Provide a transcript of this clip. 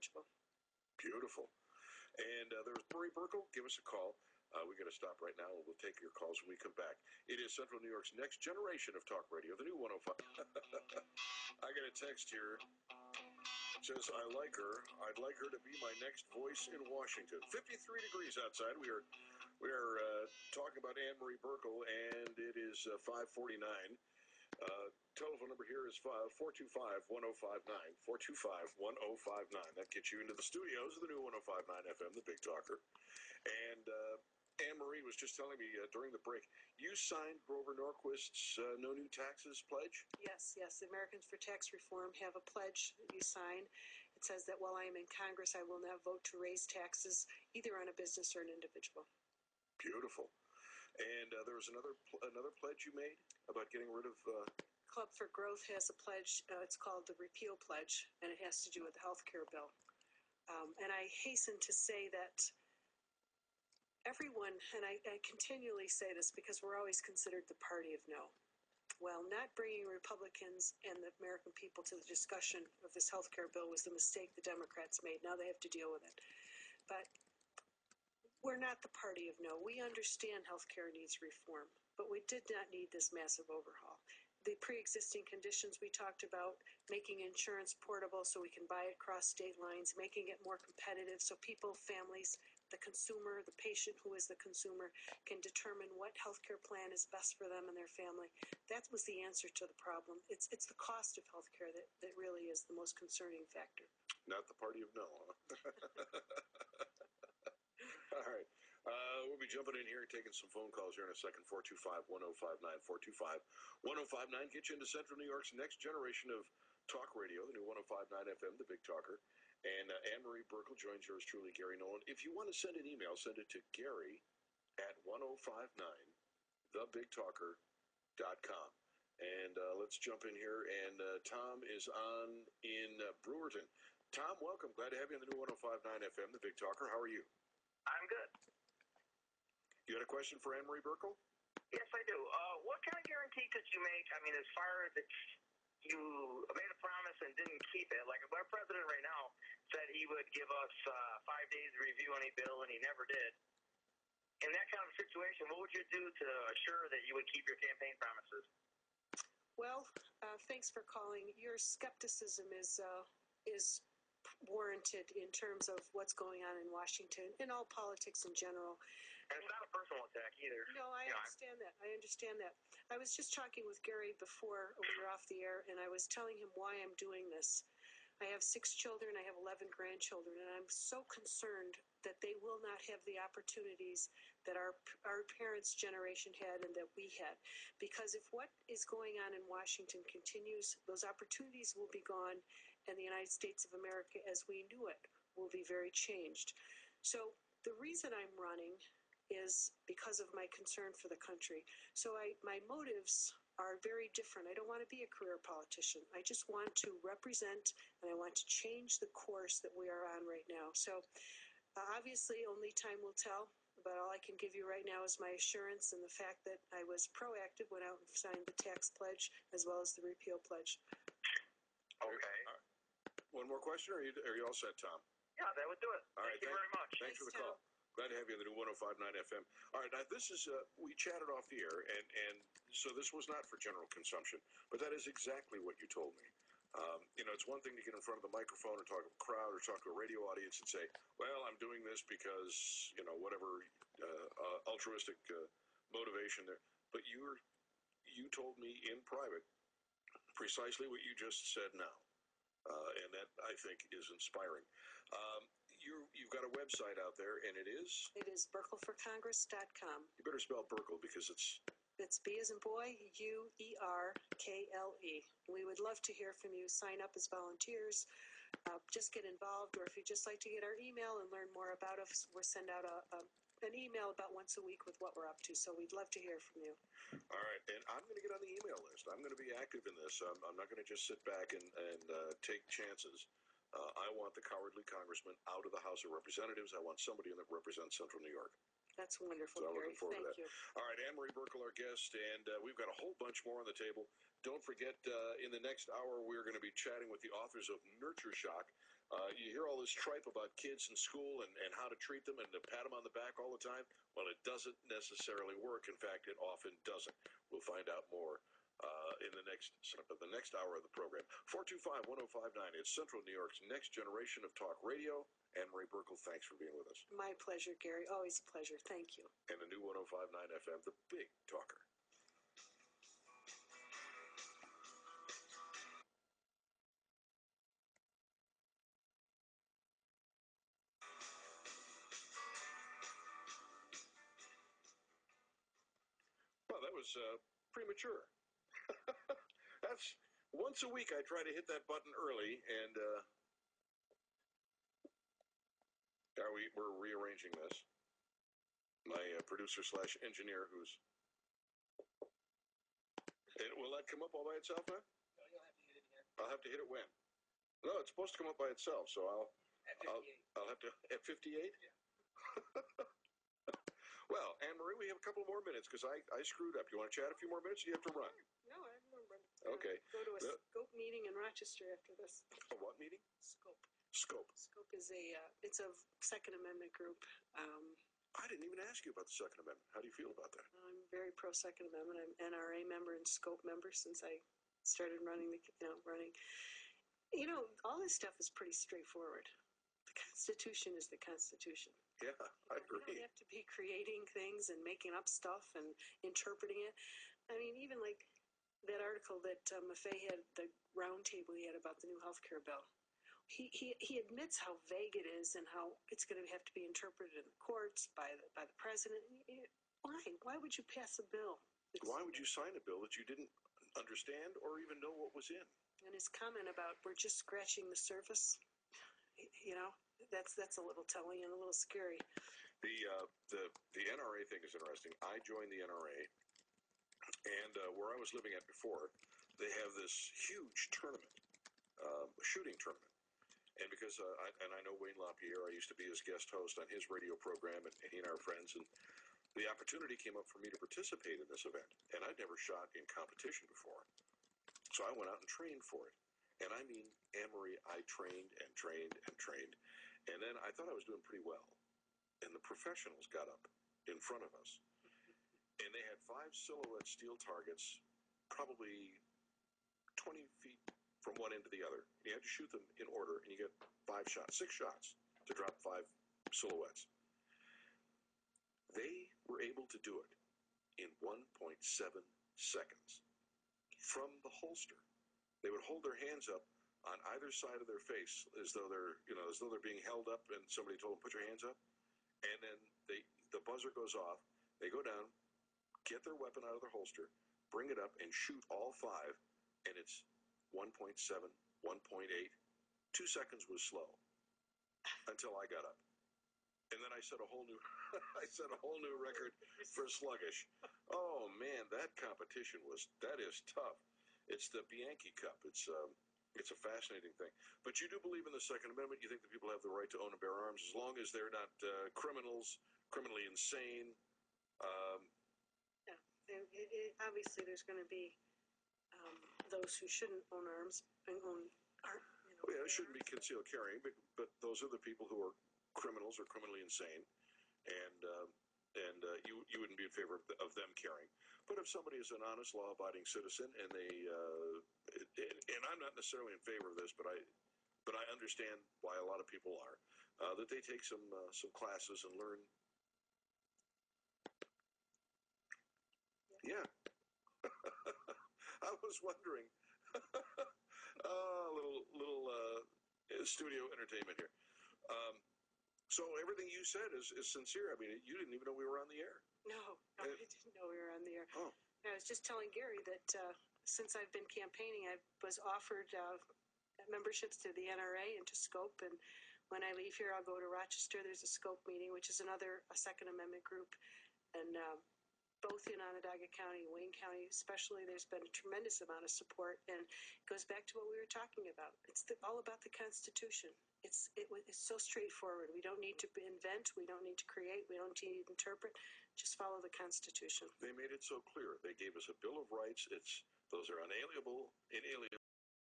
individual. Beautiful. And there's Murray Burkle. Give us a call. We got to stop right now, and we'll take your calls when we come back. It is Central New York's next generation of talk radio, the new 105. I got a text here. It says, I like her. I'd like her to be my next voice in Washington. 53 degrees outside. We are talking about Anne Marie Burkle, and it is 5:49. Telephone number here is 425-1059. 425-1059. That gets you into the studios of the new 105.9 FM, the Big Talker. And Anne Marie was just telling me during the break, you signed Grover Norquist's No New Taxes pledge? Yes. The Americans for Tax Reform have a pledge that you sign. It says that while I am in Congress, I will not vote to raise taxes either on a business or an individual. Beautiful. And there was another pledge you made about getting rid of... Club for Growth has a pledge. It's called the Repeal Pledge, and it has to do with the health care bill. And I hasten to say that everyone, and I continually say this because we're always considered the party of no. Well, not bringing Republicans and the American people to the discussion of this health care bill was the mistake the Democrats made. Now they have to deal with it. But we're not the party of no. We understand health care needs reform, but we did not need this massive overhaul. The pre-existing conditions we talked about, making insurance portable so we can buy it across state lines, making it more competitive so people, families, the consumer, the patient who is the consumer, can determine what healthcare plan is best for them and their family. That was the answer to the problem. It's the cost of healthcare that really is the most concerning factor. Not the party of no, huh? All right. We'll be jumping in here and taking some phone calls here in a second. 425-1059. 425-1059. Get you into Central New York's next generation of talk radio, the new 105.9 FM, the Big Talker. And Anne Marie Burkle joins yours truly, Gary Nolan. If you want to send an email, send it to Gary at 1059thebigtalker.com. And let's jump in here. And Tom is on in Brewerton. Tom, welcome. Glad to have you on the new 105.9 FM, the Big Talker. How are you? I'm good. You had a question for Anne Marie Burkle? Yes, I do. What kind of guarantee could you make? I mean, as far as you made a promise and didn't keep it. Like our president right now said he would give us 5 days to review any bill, and he never did. In that kind of situation, what would you do to assure that you would keep your campaign promises? Well, thanks for calling. Your skepticism is warranted in terms of what's going on in Washington, in all politics in general. And it's not a personal attack either. No, I understand that. I understand that. I was just talking with Gary before we were off the air, and I was telling him why I'm doing this. I have 6 children. I have 11 grandchildren, and I'm so concerned that they will not have the opportunities that our parents' generation had and that we had. Because if what is going on in Washington continues, those opportunities will be gone, and the United States of America as we knew it will be very changed. So the reason I'm running is because of my concern for the country. So my motives are very different. I don't want to be a career politician. I just want to represent, and I want to change the course that we are on right now. So obviously only time will tell, but all I can give you right now is my assurance and the fact that I was proactive, went out and signed the tax pledge as well as the repeal pledge. Okay. One more question, or are you all set, Tom? Yeah, that would do it. All right, Thank you very much. Thanks for the Tom. call. Glad to have you on the new 105.9 FM. All right, now this is, we chatted off the air, and so this was not for general consumption, but that is exactly what you told me. It's one thing to get in front of the microphone or talk to a crowd or talk to a radio audience and say, well, I'm doing this because, whatever altruistic motivation there. But you told me in private precisely what you just said now. And that, I think, is inspiring. You've got a website out there, and it is? It is BurkleForCongress.com. You better spell Burkle because it's B as in boy, U-E-R-K-L-E. We would love to hear from you. Sign up as volunteers. Just get involved, or if you'd just like to get our email and learn more about us, we'll send out an email about once a week with what we're up to. So we'd love to hear from you. all right, and I'm going to get on the email list. I'm going to be active in this. I'm not going to just sit back and take chances. I want the cowardly congressman out of the House of Representatives. I want somebody that represents Central New York. That's wonderful, So I'm Gary. looking forward Thank to that. you. All right, Anne Marie Burkle, our guest, and we've got a whole bunch more on the table. Don't forget, in the next hour, we're going to be chatting with the authors of Nurture Shock. You hear all this tripe about kids in school and how to treat them and to pat them on the back all the time. Well, it doesn't necessarily work. In fact, it often doesn't. We'll find out more in the next hour of the program. 425-1059. It's Central New York's next generation of talk radio. Anne-Marie Burkle, thanks for being with us. My pleasure, Gary. Always a pleasure. Thank you. And the new 105.9 FM, the big talker. Well, that was premature. That's once a week I try to hit that button early, and we're rearranging this. My producer / engineer, who's will that come up all by itself, huh? No, you'll have to hit it here. I'll have to hit it when? No, it's supposed to come up by itself, so At 58. I'll have to at 58. Yeah. Well, Anne-Marie, we have a couple more minutes because I screwed up. You want to chat a few more minutes? Or you have to run. No, I remember. Okay. Go to a scope meeting in Rochester after this. A what meeting? Scope. Scope. Scope is it's a Second Amendment group. I didn't even ask you about the Second Amendment. How do you feel about that? I'm very pro Second Amendment. I'm NRA member and Scope member since I started running. All this stuff is pretty straightforward. The Constitution is the Constitution. Yeah, I agree. You don't have to be creating things and making up stuff and interpreting it. I mean, even like that article that Maffei had, the roundtable he had about the new healthcare bill. He admits how vague it is and how it's going to have to be interpreted in the courts by the president. Why? Why would you pass a bill? Why would you sign a bill that you didn't understand or even know what was in? And his comment about we're just scratching the surface, that's a little telling and a little scary. The NRA thing is interesting. I joined the NRA, and where I was living at before, they have this huge tournament, shooting tournament. And because I know Wayne LaPierre, I used to be his guest host on his radio program, and he and our friends, and the opportunity came up for me to participate in this event. And I'd never shot in competition before. So I went out and trained for it. And I mean, Anne-Marie, I trained and trained and trained. And then I thought I was doing pretty well. And the professionals got up in front of us. And they had 5 silhouette steel targets, probably 20 feet from one end to the other. You had to shoot them in order, and you get 6 shots to drop 5 silhouettes. They were able to do it in 1.7 seconds from the holster. They would hold their hands up on either side of their face as though they're being held up, and somebody told them, put your hands up. And then the buzzer goes off. They go down, get their weapon out of their holster, bring it up, and shoot all 5. And it's 1.7, 1.8. 2 seconds was slow until I got up. And then I set a whole new record for sluggish. Oh man, that competition that is tough. It's the Bianchi Cup. It's a fascinating thing. But you do believe in the Second Amendment. You think that people have the right to own and bear arms as long as they're not criminals, criminally insane. Obviously there's going to be those who shouldn't own arms and own art. Well, yeah, it shouldn't be concealed carrying, but those are the people who are criminals or criminally insane, and you wouldn't be in favor of them carrying. But if somebody is an honest, law-abiding citizen, and and I'm not necessarily in favor of this, but I understand why a lot of people are, that they take some classes and learn. Yeah. I was wondering. little studio entertainment here. So everything you said is sincere. I mean, you didn't even know we were on the air. No, I didn't know we were on the air. Oh. I was just telling Gary that since I've been campaigning, I was offered memberships to the NRA and to Scope. And when I leave here, I'll go to Rochester. There's a Scope meeting, which is a Second Amendment group. And both in Onondaga County, Wayne County especially, there's been a tremendous amount of support. And it goes back to what we were talking about. It's all about the Constitution. It's so straightforward. We don't need to invent. We don't need to create. We don't need to interpret. Just follow the Constitution. They made it so clear. They gave us a Bill of Rights. Those are inalienable